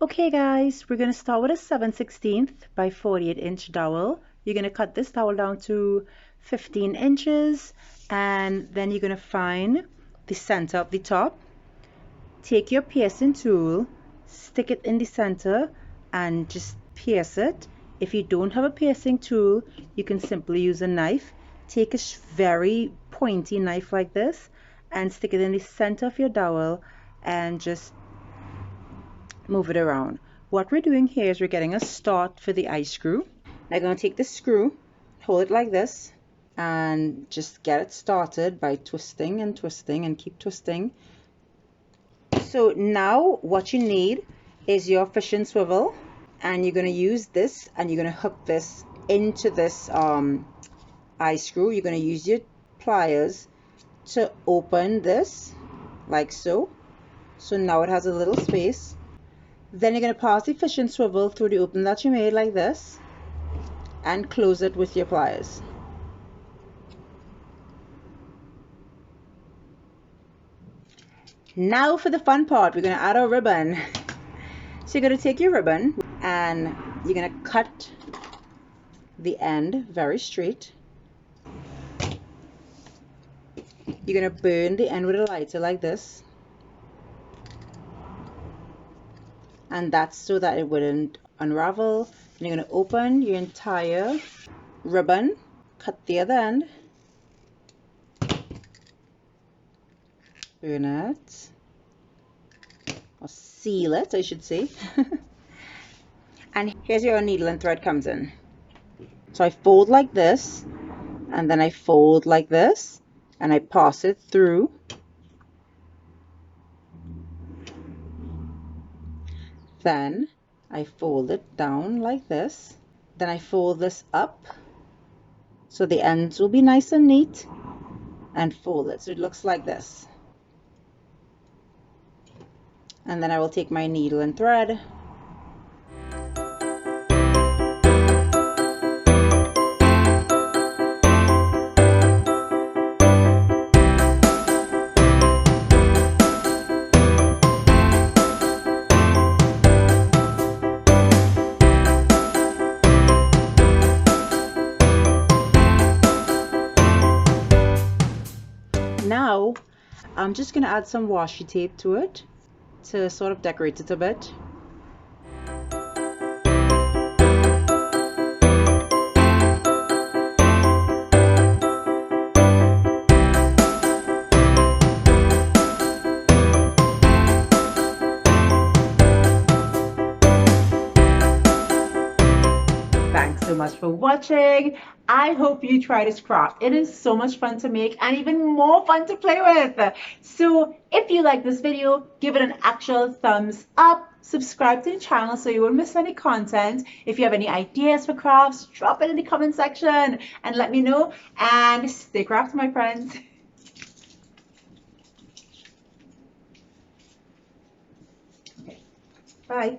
Okay guys, we're going to start with a 7/16 by 48-inch dowel. You're going to cut this dowel down to 15 inches and then you're going to find the center of the top. Take your piercing tool, stick it in the center and just pierce it. If you don't have a piercing tool, you can simply use a knife. Take a very pointy knife like this and stick it in the center of your dowel and just move it around. What we're doing here is we're getting a start for the eye screw. Now I'm going to take the screw, hold it like this, and just get it started by twisting and twisting and keep twisting. So now what you need is your fishing swivel, and you're going to use this and you're going to hook this into this eye screw. You're going to use your pliers to open this like so. So now it has a little space. Then you're going to pass the fishing swivel through the opening that you made like this and close it with your pliers. Now for the fun part, we're going to add our ribbon. So you're going to take your ribbon and you're going to cut the end very straight. You're going to burn the end with a lighter like this. And that's so that it wouldn't unravel. And you're going to open your entire ribbon, cut the other end, burn it, or seal it I should say. And here's where your needle and thread comes in. So I fold like this, and then I fold like this, and I pass it through. Then I fold it down like this. Then I fold this up so the ends will be nice and neat, and fold it so it looks like this. And then I will take my needle and thread . Now I'm just going to add some washi tape to it to sort of decorate it a bit. Thanks so much for watching. I hope you try this craft. It is so much fun to make and even more fun to play with. So if you like this video, give it an actual thumbs up. Subscribe to the channel so you won't miss any content. If you have any ideas for crafts, drop it in the comment section and let me know. And stay crafty, my friends. Okay. Bye.